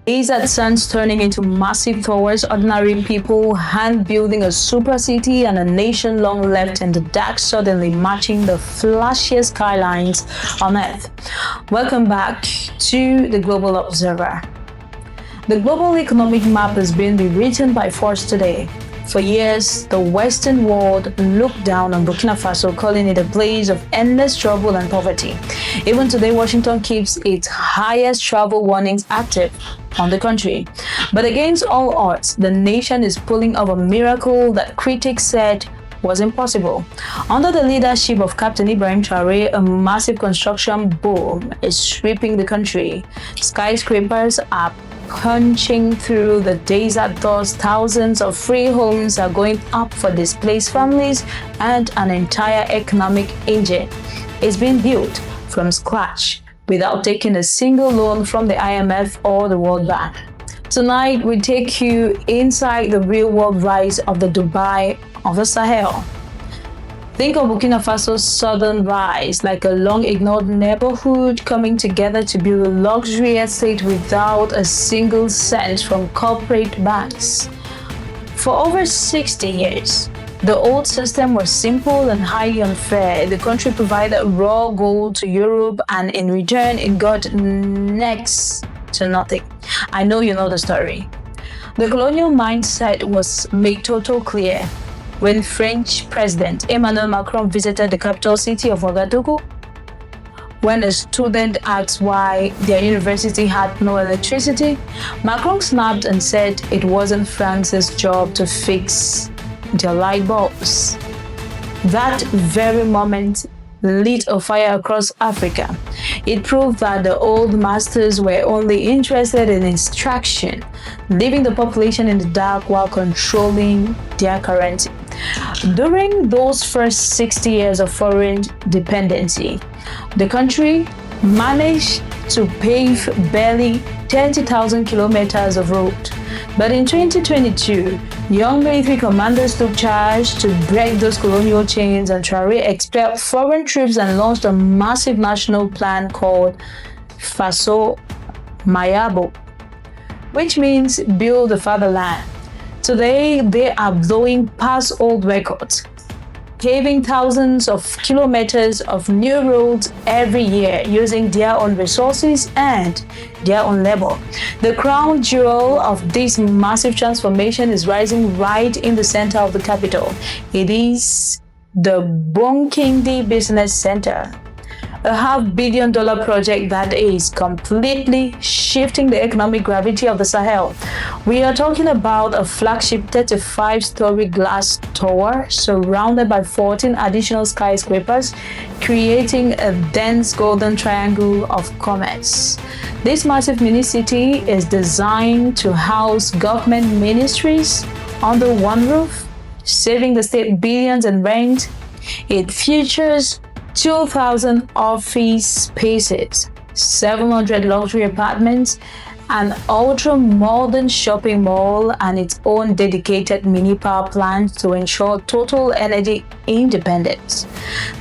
Desert sands turning into massive towers, ordinary people hand building a super city, and a nation long left in the dark suddenly matching the flashiest skylines on Earth. Welcome back to the Global Observer. The global economic map has been rewritten by force today. For years, the Western world looked down on Burkina Faso, calling it a place of endless trouble and poverty. Even today, Washington keeps its highest travel warnings active on the country. But against all odds, the nation is pulling off a miracle that critics said was impossible. Under the leadership of Captain Ibrahim Traoré, a massive construction boom is sweeping the country. Skyscrapers are punching through the desert dust. Thousands of free homes are going up for displaced families, and an entire economic engine is being built from scratch without taking a single loan from the IMF or the World Bank. Tonight, we take you inside the real-world rise of the Dubai of the Sahel. Think of Burkina Faso's southern rise like a long-ignored neighborhood coming together to build a luxury estate without a single cent from corporate banks. For over 60 years, the old system was simple and highly unfair. The country provided raw gold to Europe, and in return, it got next to nothing. I know you know the story. The colonial mindset was made total clear when French President Emmanuel Macron visited the capital city of Ouagadougou. When a student asked why their university had no electricity, Macron snapped and said it wasn't France's job to fix their light bulbs. That very moment lit a fire across Africa. It proved that the old masters were only interested in extraction, leaving the population in the dark while controlling their currency. During those first 60 years of foreign dependency, the country managed to pave barely 30,000 kilometers of road. But in 2022, young military commanders took charge to break those colonial chains, and Traore expelled foreign troops and launched a massive national plan called Faso Mayabo, which means build the fatherland. Today, they are blowing past old records, paving thousands of kilometers of new roads every year using their own resources and their own labor. The crown jewel of this massive transformation is rising right in the center of the capital. It is the Bon Kingdus Business Center, a $500 million project that is completely shifting the economic gravity of the Sahel. We are talking about a flagship 35-story glass tower surrounded by 14 additional skyscrapers, creating a dense golden triangle of commerce. This massive mini-city is designed to house government ministries under one roof, saving the state billions in rent. It features 2,000 office spaces, 700 luxury apartments, an ultra-modern shopping mall, and its own dedicated mini power plant to ensure total energy independence.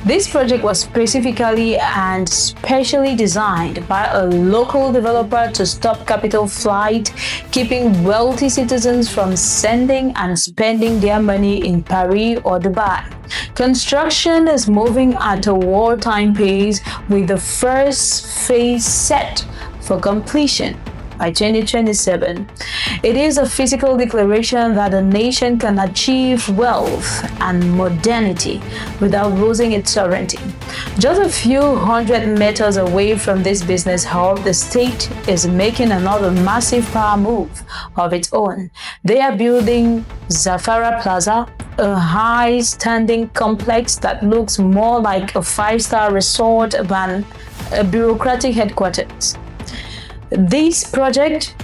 This project was specifically and specially designed by a local developer to stop capital flight, keeping wealthy citizens from sending and spending their money in Paris or Dubai. Construction is moving at a wartime pace, with the first phase set for completion by 2027. It is a physical declaration that a nation can achieve wealth and modernity without losing its sovereignty. Just a few hundred meters away from this business hub, the state is making another massive power move of its own. They are building Zafara Plaza, a high-standing complex that looks more like a five-star resort than a bureaucratic headquarters. This project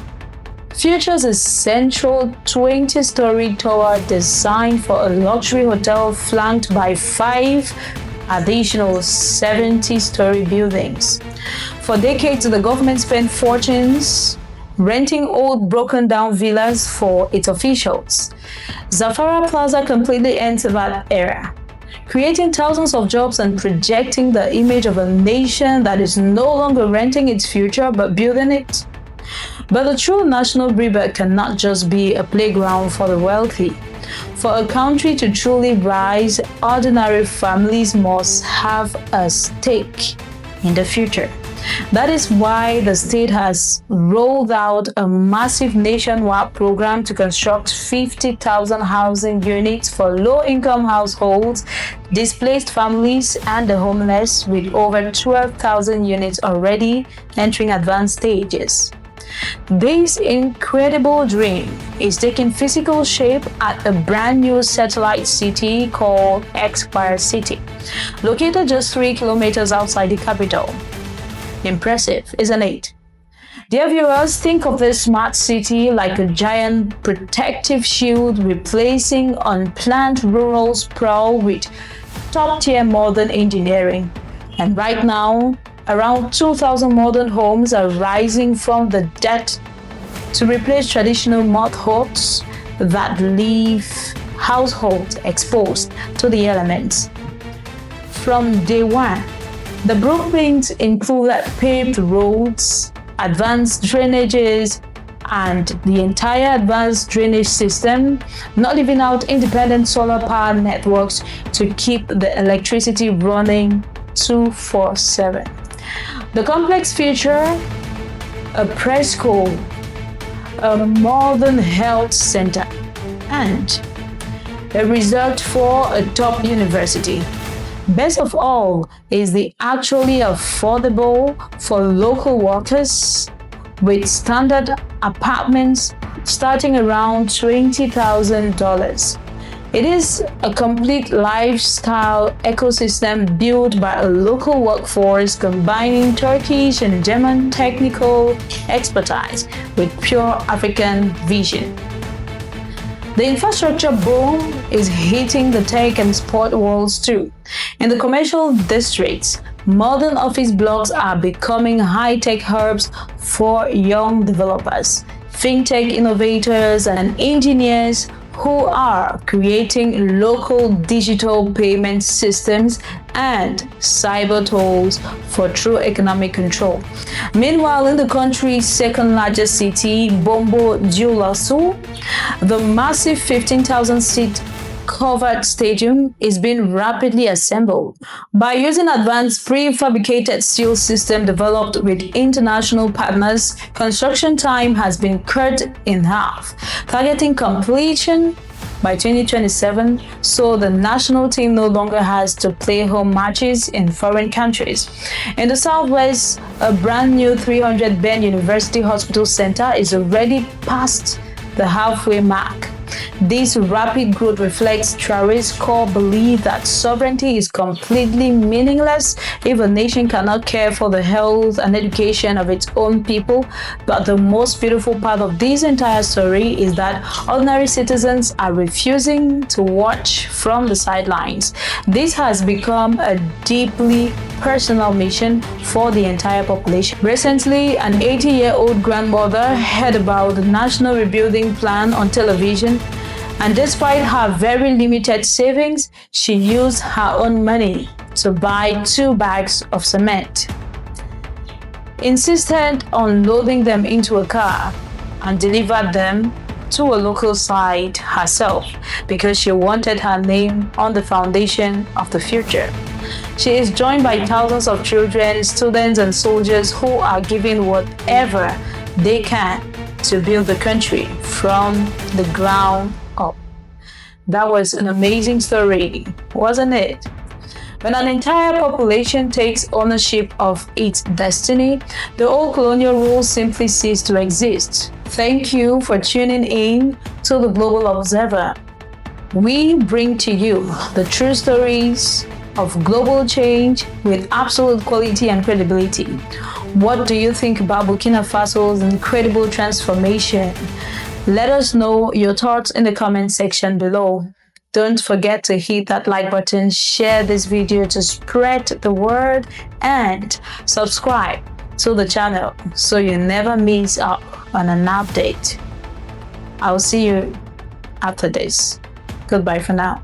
features a central 20-story tower designed for a luxury hotel flanked by 5 additional 70-story buildings. For decades, the government spent fortunes renting old broken-down villas for its officials. Zafara Plaza completely ends that era, creating thousands of jobs and projecting the image of a nation that is no longer renting its future but building it. But the true national rebirth cannot just be a playground for the wealthy. For a country to truly rise, ordinary families must have a stake in the future. That is why the state has rolled out a massive nationwide program to construct 50,000 housing units for low-income households, displaced families, and the homeless, with over 12,000 units already entering advanced stages. This incredible dream is taking physical shape at a brand new satellite city called Empire City, located just 3 kilometers outside the capital. Impressive, isn't it? Dear viewers, think of this smart city like a giant protective shield replacing unplanned rural sprawl with top-tier modern engineering. And right now, around 2,000 modern homes are rising from the dead to replace traditional mud huts that leave households exposed to the elements. From day one, the blueprints include paved roads, advanced drainages, and the entire advanced drainage system, not leaving out independent solar power networks to keep the electricity running 24/7. The complex feature a preschool, a modern health center, and a resort for a top university. Best of all is the actually affordable for local workers, with standard apartments starting around $20,000. It is a complete lifestyle ecosystem built by a local workforce combining Turkish and German technical expertise with pure African vision. The infrastructure boom is hitting the tech and sport worlds too. In the commercial districts, modern office blocks are becoming high-tech hubs for young developers, fintech innovators, and engineers who are creating local digital payment systems and cyber tolls for true economic control. Meanwhile, in the country's second largest city, Bombo Dioulasso, the massive 15,000-seat covered stadium is being rapidly assembled. By using advanced prefabricated steel system developed with international partners, construction time has been cut in half, targeting completion by 2027, so the national team no longer has to play home matches in foreign countries. In the southwest, a brand new 300-bed university hospital center is already past the halfway mark. This rapid growth reflects Traore's core belief that sovereignty is completely meaningless if a nation cannot care for the health and education of its own people. But the most beautiful part of this entire story is that ordinary citizens are refusing to watch from the sidelines. This has become a deeply personal mission for the entire population. Recently, an 80-year-old grandmother heard about the National Rebuilding Plan on television, and despite her very limited savings, she used her own money to buy 2 bags of cement, insisted on loading them into a car, and delivered them to a local site herself because she wanted her name on the foundation of the future. She is joined by thousands of children, students, and soldiers who are giving whatever they can to build the country from the ground up. That was an amazing story, wasn't it? When an entire population takes ownership of its destiny, the old colonial rules simply cease to exist. Thank you for tuning in to the Global Observer. We bring to you the true stories of global change with absolute quality and credibility. What do you think about Burkina Faso's incredible transformation? Let us know your thoughts in the comment section below. Don't forget to hit that like button, share this video to spread the word, and subscribe to the channel so you never miss out on an update. I'll see you after this. Goodbye for now.